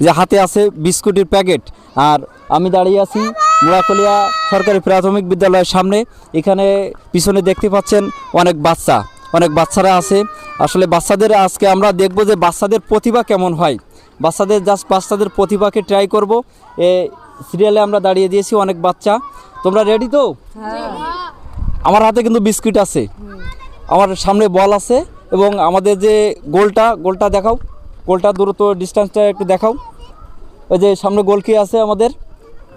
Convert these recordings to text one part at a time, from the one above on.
যে হাতে আছে বিস্কুটের প্যাকেট। আর আমি দাঁড়িয়ে আছি মুড়াকলিয়া সরকারি প্রাথমিক বিদ্যালয়ের সামনে। এখানে পিছনে দেখতে পাচ্ছেন অনেক বাচ্চারা আছে। আসলে বাচ্চাদের আজকে আমরা দেখব যে বাচ্চাদের প্রতিভা কেমন হয়। বাচ্চাদের প্রতিভাকে ট্রাই করব। সিরিয়ালে আমরা দাঁড়িয়ে দিয়েছি অনেক বাচ্চা। তোমরা রেডি তো? আমার হাতে কিন্তু বিস্কুট আছে, আমার সামনে বল আছে এবং আমাদের যে গোলটা দেখাও, গোলটা দূরত্ব ডিস্টেন্সটা একটু দেখাও। ওই যে সামনে গোলকি আছে, আমাদের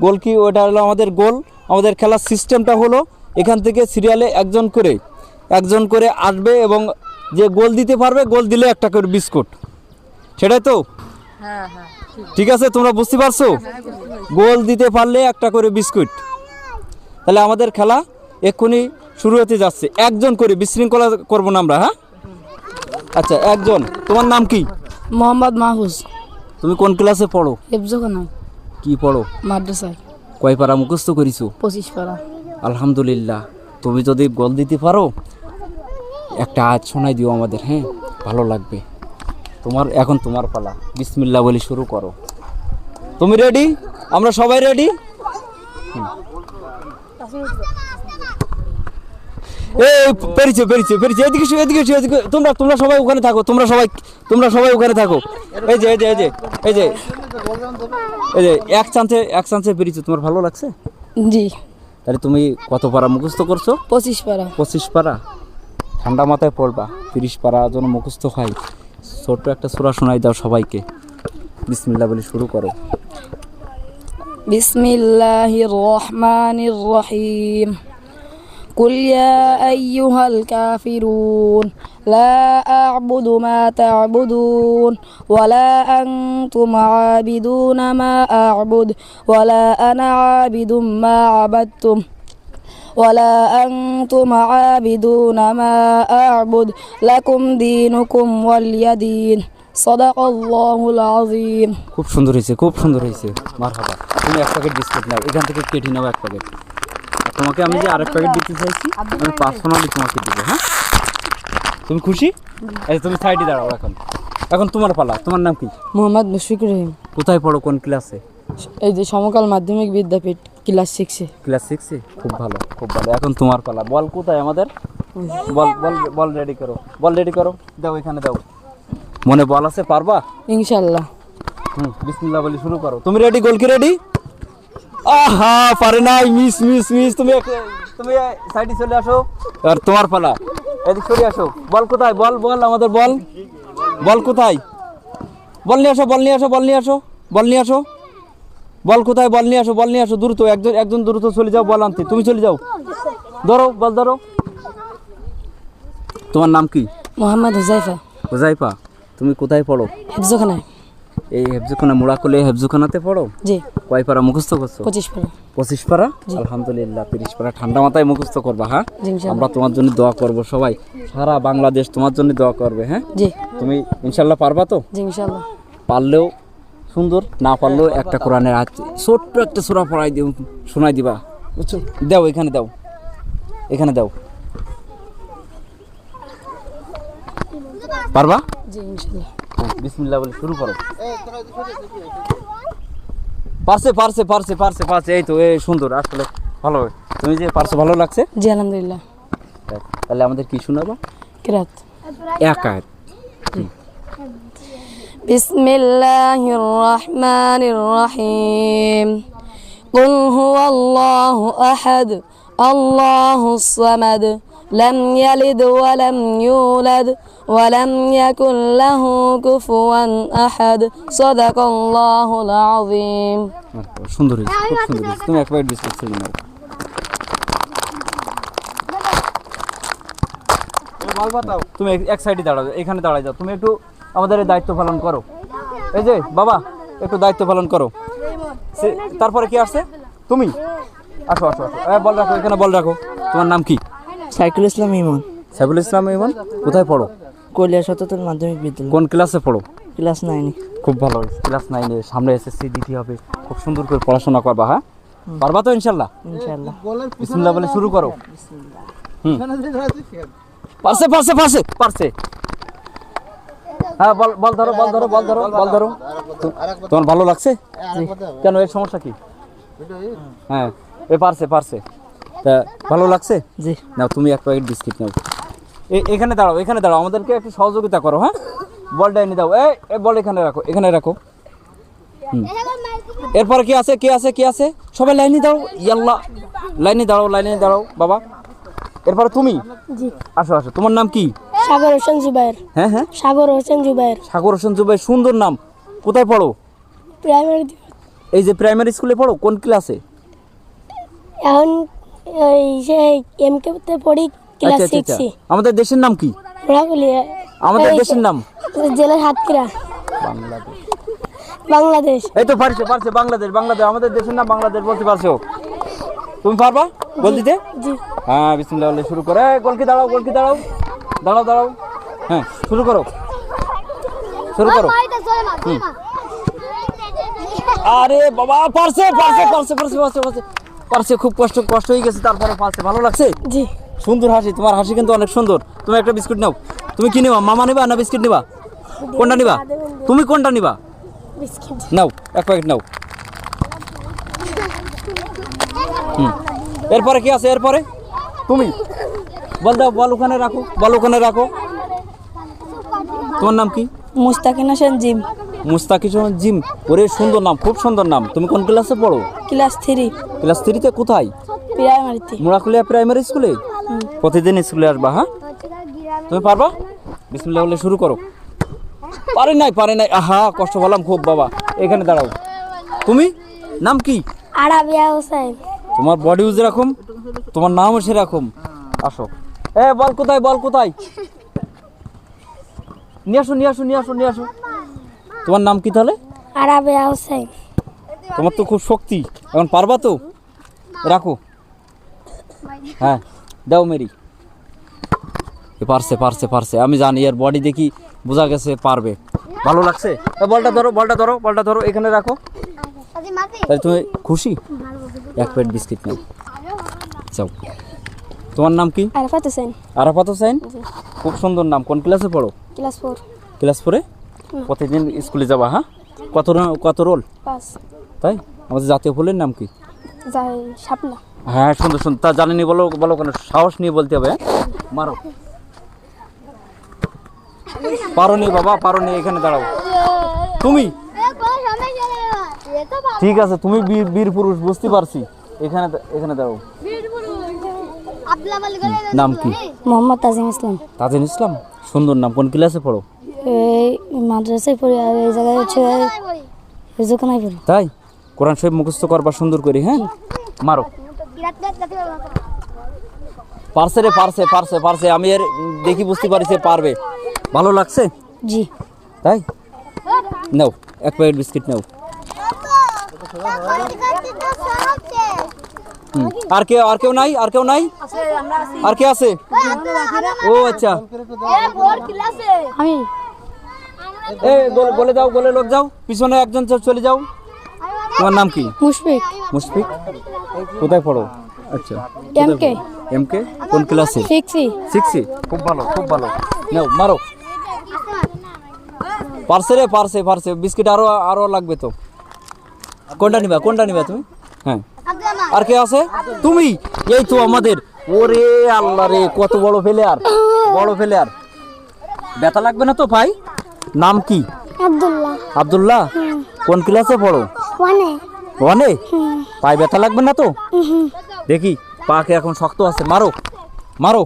গোলকি, ওটা হলো আমাদের গোল। আমাদের খেলার সিস্টেমটা হলো এখান থেকে সিরিয়ালে একজন করে আসবে এবং যে গোল দিতে পারবে, গোল দিলে একটা করে বিস্কুট, সেটাই তো? ঠিক আছে, তোমরা বুঝতে পারছো? গোল দিতে পারলে একটা করে বিস্কুট। তাহলে আমাদের খেলা এক্ষুনি শুরু হতে যাচ্ছে। একজন করে, বিশৃঙ্খলা করবো না আমরা, হ্যাঁ? আচ্ছা, একজন। তোমার নাম কি? মোহাম্মদ মাহফুজ। তুমি কোন ক্লাসে পড়ো? হেফজখানা। কি পড়ো? মাদ্রাসায়। কয় পারা মুখস্থ করেছো? 25 পারা। আলহামদুলিল্লাহ। তুমি যদি গোল দিতে পারো একটা আয়াত শোনাই দিও আমাদের, হ্যাঁ? ভালো লাগবে। এখন তোমার পালা। বিসমিল্লাহ বলে শুরু করো। তুমি রেডি? আমরা সবাই রেডি? পেরেছে। এদিকে তোমরা সবাই ওখানে থাকো। তোমরা সবাই ওখানে থাকো। এই যে এক চান্সে পেরেছো। তোমার ভালো লাগছে? জি। তাহলে তুমি কত পারা মুখস্থ করছো? 25 পারা। 25 পারা। ঠান্ডা মাথায় পড়বা। 30 পারা যেন মুখস্থ হয়। ছোট্ট একটা সূরা শোনাই দাও সবাইকে। বিসমিল্লাহ বলে শুরু করো। বিসমিল্লাহির রহমানির রহিম। قل يا أيها الكافرون لا أعبد ما تعبدون ولا أنتم عابدون ما أعبد ولا أنا عابد ما عبدتم ولا أنتم عابدون ما أعبد لكم دينكم ولي دين صدق الله العظيم। খুব সুন্দর হয়েছে। মারহাবা। তুমি এক প্যাকেট বিস্কুট নাও, এখান থেকে কেটে নাও এক প্যাকেট। তোমাকে আমি যে আরেক প্যাকেট দিতে চাইছি, আমি পার্সোনালি তোমাকে দিব, হ্যাঁ? তুমি খুশি? আচ্ছা, তুমি সাইডে দাঁড়াও। এখন তোমার পালা। তোমার নাম কি? মোহাম্মদ মুশফিকুর রহিম। কোথায় পড়ো, কোন ক্লাসে? এই যে সমকাল মাধ্যমিক বিদ্যাপীঠ, ক্লাস 6-এ। ক্লাস 6-এ? খুব ভালো। এখন তোমার পালা। বল কোথায় আমাদের? বল রেডি করো। দাও, এখানে দাও। মনে বল আছে? পারবা ইনশাআল্লাহ। বিসমিল্লাহ বলে শুরু করো। তুমি রেডি? গোল কি রেডি? আহা, পারে নাই। মিস। তুমি সাইডে চলে আসো। আর তোমার পালা। এদিকে সরে আসো। বল কোথায়? বল আমাদের বল কোথায়? বল নিয়ে আসো। বল কোথায়? বল নিয়ে আসো দ্রুত। একজন দ্রুত চলে যাও বল আনতে। তুমি চলে যাও। বল ধরো। তোমার নাম কি? মোহাম্মদ হুজাইফা। তুমি কোথায় পড়ো? হেফজখানায়। এই হেফজখানা, মুড়াকলে হেফজখানাতে পড়ো? জি। কয় পারা মুখস্থ করছো? 25 পারা। 25 পারা? আলহামদুলিল্লাহ। 30 পারা ঠান্ডা মাথায় মুখস্থ করবা, হ্যাঁ? ইনশাআল্লাহ। আমরা তোমার জন্য দোয়া করব। সবাই সারা বাংলাদেশ তোমার জন্য দোয়া করবে, হ্যাঁ? জি। তুমি ইনশাআল্লাহ পারবা তো? জি ইনশাআল্লাহ। পারলেও সুন্দর, না পারলেও একটা কোরআনের আয়াত, ছোট্ট একটা সূরা শোনাই দিবা, বুঝছো? দাও, এখানে দাও। পারবা? জি ইনশাআল্লাহ। বিসমিল্লাহ বলে শুরু করো। পারছে। এই তো, এই সুন্দর। আসলে ভালো। তুমি যে পারছো, ভালো লাগছে? জি আলহামদুলিল্লাহ। তাহলে আমাদের কি শোনাবো? কিরাত। এক আয়াত। বিসমিল্লাহির রহমানির রহিম। কুল হুয়াল্লাহু আহাদ আল্লাহুস সামাদ লাম ইয়ালিদ ওয়া লাম ইউলাদ ওয়া লাম ইয়াকুল লাহু কুফুয়ান আহাদ সাদাকাল্লাহুল আযীম। সুন্দর হয়েছে, খুব সুন্দর হয়েছে। তুমি এক প্যাকেট বিস্কুট ছেড়ে নাও। তুমি এক সাইডে দাঁড়াও, এখানে দাঁড়াই যাও। তুমি একটু আমাদের এই দায়িত্ব পালন করো। এই যে বাবা, একটু দায়িত্ব পালন করো। তারপরে কি আসছে? তুমি আসো। বল রাখো, এখানে বল রাখো। তোমার নাম কি? সাইকুল ইসলাম ইমন। কোথায় পড়ো? কলিয়া সততল মাধ্যমিক বিদ্যালয়। কোন ক্লাসে পড়ো? ক্লাস 9-এ। খুব ভালো হয়েছে। ক্লাস 9-এ। সামনে এসএসসি দিতে হবে। খুব সুন্দর করে পড়াশোনা করবা, হ্যাঁ? পারবা তো ইনশাআল্লাহ? ইনশাআল্লাহ। বিসমিল্লাহ বলে শুরু করো। পারছে। হ্যাঁ বল বল ধরো বল ধরো বল ধরো বল ধরো তোমার ভালো লাগছে কেন এর সমস্যা কি হ্যাঁ এ পারছে পারছে তা ভালো লাগছে জি নাও তুমি এক প্যাকেট বিস্কিট নাও এখানে দাঁড়াও আমাদেরকে একটু সহযোগিতা করো হ্যাঁ বলটা এনে দাও এই বল এখানে রাখো এরপরে কি আছে সবাই লাইনে দাঁড়াও ইয়াল্লা লাইনে দাঁড়াও বাবা এরপরে তুমি জি আসো তোমার নাম কি সাগর হোসেন জুবাইর হ্যাঁ হ্যাঁ সাগর হোসেন জুবাইর সাগর হোসেন জুবাই সুন্দর নাম কোথায় পড়ো প্রাইমারি এই যে প্রাইমারি স্কুলে পড়ো কোন ক্লাসে এখন ওই যে এমকে তে পড়ি ক্লাস 6 আমাদের দেশের নাম কি মোড়াকুলিয়া আমাদের দেশের নাম জেলা সাতক্ষীরা বাংলাদেশ বাংলাদেশ এই তো পারছে বাংলাদেশ আমাদের দেশের নাম বাংলাদেশ বলতে পারছো তুমি পারবা বল দিতে জি হ্যাঁ বিসমিল্লাহ বলে শুরু করে গোলকি দাঁড়াও হ্যাঁ শুরু করো আরে বাবা পারছে খুব কষ্ট হয়ে গেছে তারপরে পারছে ভালো লাগছে জি সুন্দর হাসি তোমার হাসি কিন্তু অনেক সুন্দর তুমি একটা বিস্কুট নাও তুমি কি নিবা মামা নিবা না বিস্কুট নিবা কোনটা নিবা তুমি কোনটা নিবা বিস্কিট নাও এক প্যাকেট নাও এরপরে কি আছে এরপরে তুমি বল ওখানে রাখো তোমার নাম কি মুস্তাকিন হোসেন জিম মুস্তাকিন হোসেন জিম ওরে সুন্দর নাম খুব সুন্দর নাম তুমি কোন ক্লাসে পড়ো ক্লাস 3 ক্লাস 3 তে কোথায় প্রাইমারিতে মোড়াকুলিয়া প্রাইমারি স্কুলে প্রতিদিন স্কুলে আসবা হ্যাঁ তুমি পারবা বিসমিল্লাহ বলে শুরু করো পারে নাই আহা কষ্ট পেলাম খুব বাবা এখানে দাঁড়াও তুমি নাম কি আরাবিয়া হোসেন তোমার বডি যেরকম তোমার নামও সেরকম আসো বল কোথায় নিয়ে আসো তোমার নাম কি তাহলে আরাবিয়া হোসেন তোমার তো খুব শক্তি এখন পারবা তো রাখো হ্যাঁ দাও মেরি পারছে আমি জানি এর বডি দেখি বোঝা গেছে পারবে ভালো লাগছে বলটা ধরো এখানে রাখো তাহলে তুমি খুশি এক প্লেট বিস্কিট নাও যাও তোমার নাম কি আরাফাত হোসেন খুব সুন্দর নাম কোন ক্লাসে পড়ো ক্লাস 4 প্রতিদিন স্কুলে যাবা হ্যাঁ কত রোল 5 তাই আমাদের জাতীয় ফুলের নাম কি শাপলা হ্যাঁ সুন্দর তা জানেনি বলো কেন সাহস নিয়ে বলতে হবে মারো পারোনি এখানে দাঁড়াও তুমি ঠিক আছে তুমি বীর পুরুষ বুঝতে পারছি এখানে দাঁড়াও নাম কি মোহাম্মদ তাজিম ইসলাম সুন্দর নাম কোন ক্লাসে পড়ো এই মাদ্রাসায় পড়ি আর এই জায়গায় হচ্ছে হুজুরখানায় পড়ি তাই কোরআন শরীফ মুখস্থ করবা সুন্দর করে হ্যাঁ মারো পারছে আমি এর দেখি বুঝতে পারছি পারবে ভালো লাগছে জি তাই নাও এক প্যাকেট বিস্কিট নাও আর কেউ নাই আর কে আছে ও আচ্ছা আমি বলে দাও বলে লোক যাও পিছনে একজন চলে যাও তোমার নাম কি মুশফিক কোথায় পড়ো আচ্ছা এমকে কোন ক্লাসে 6 খুব ভালো নাও মারো পারছে বিস্কিট আরো লাগবে তো কোনটা নিবা তুমি হ্যাঁ আর কে আছে তুমি এই তো আমাদের ওরে আল্লাহ রে কত বড় প্লেয়ার ব্যথা লাগবে না তো ভাই নাম কি আব্দুল্লাহ কোন ক্লাসে পড়ো 1 পায়ে ব্যথা লাগবে না তো দেখি পাকে এখন শক্ত আছে মারো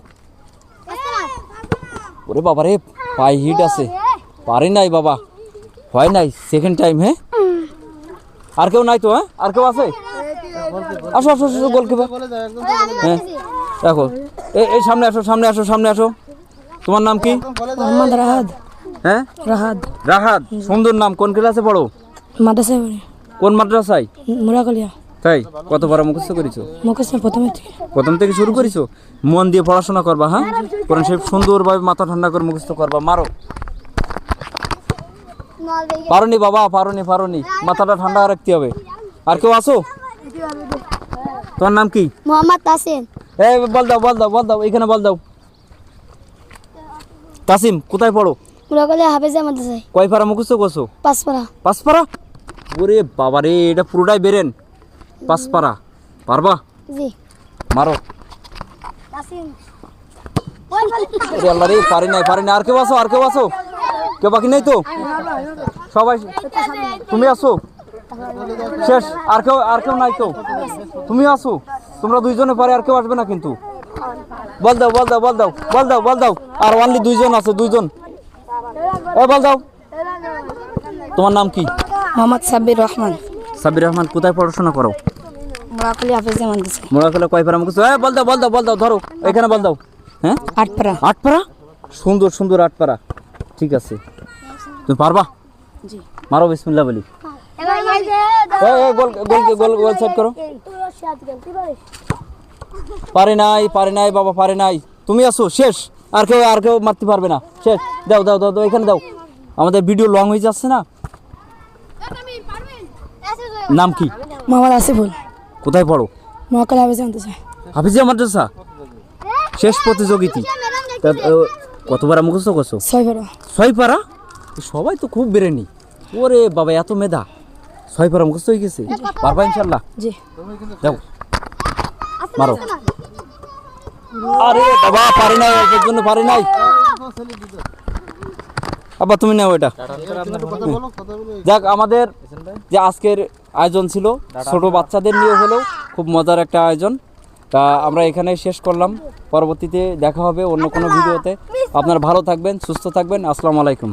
ওরে বাবা রে পায়ে হিট আছে পারে নাই বাবা হয় নাই সেকেন্ড টাইম হ্যাঁ আর কেউ নাই তো হ্যাঁ আর কেউ আছে আসো গোলকিপার হ্যাঁ দেখো এই সামনে আসো তোমার নাম কি মোহাম্মদ রাহাত হ্যাঁ রাহাত সুন্দর নাম কোন ক্লাসে পড়ো মাদ্রাসায় পড়ি কোন মাদ্রাসায় মোড়াকুলিয়া তাই কতবার মুখস্থ করেছো প্রথম থেকে শুরু করেছো মন দিয়ে পড়াশোনা করবা হ্যাঁ কোরআন শরীফ সুন্দরভাবে মাথা ঠান্ডা করে মুখস্থ করবা মারো পারোনি বাবা পারোনি মাথাটা ঠান্ডা রাখতে হবে আর কেউ আসো তোমার নাম কি মোহাম্মদ তাসিম বল দাও এখানে বল দাও তাসিম কোথায় পড়ো মুরাকলিয়া হাফেজা মাদ্রাসায় কয় পারা মুখস্থ করছো? 5 পারা। 5 পারা? ওরে বাবা রে, এটা পুরোটাই বেরেন। 5 পারা পারবা? জি। মারো। ওরে আল্লাহ রে, পারি নাই। আর কেউ আসো? কেউ বাকি নেই তো? সবাই তুমি আসো? শেষ? আর কেউ নাই তো? তুমি আসো? তোমরা দুইজনে পারে, আর কেউ আসবে না কিন্তু। বল দাও। আর অনলি 2 জন আছে, 2 জন। বল দাও। তোমার নাম কি? মোহাম্মদ সাব্বির রহমান। সাব্বির রহমান। কোথায় পড়াশোনা করো? মুরাকলিয়া হাফেজা মাদ্রাসায়। মোড়াকলে কয় পারা মুখস্থ? বল দাও, ধরো এখানে বল দাও। হ্যাঁ, 8 পারা। 8 পারা? সুন্দর 8 পারা। ঠিক আছে, তুমি পারবা? জি। মারো, বিসমিল্লাহ বলি। গোল সেট করো। পারে নাই বাবা, পারে নাই। তুমি আসো, শেষ। আর কেউ মারতে পারবে না, শেষ। দাও এখানে দাও, আমাদের ভিডিও লং হয়ে যাচ্ছে না। নাম কি? মোহাম্মদ আসিফুল। কোথায় পড়ো? মুরাকলিয়া হাফেজা মাদ্রাসায়। হাফিজিয়া মাদ্রাসা। শেষ প্রতিযোগিতা। কত পারা মুখস্থ করছো? 6 পারা। 6 পারা? সবাই তো খুব বেরেনি। ওরে বাবা, এত মেধা। 6 পারা মুখস্থ হয়ে গেছে। পারবা ইনশাল্লাহ? জি। যাও, মারো। আরে বাবা, পারি নাই, এর জন্য পারি নাই। আবার তুমি নাও এটা। যাক, আমাদের যে আজকের আয়োজন ছিল ছোট বাচ্চাদের নিয়ে হলেও খুব মজার একটা আয়োজন। তা আমরা এখানে শেষ করলাম। পরবর্তীতে দেখা হবে অন্য কোনো ভিডিওতে। আপনারা ভালো থাকবেন, সুস্থ থাকবেন। আসসালামু আলাইকুম।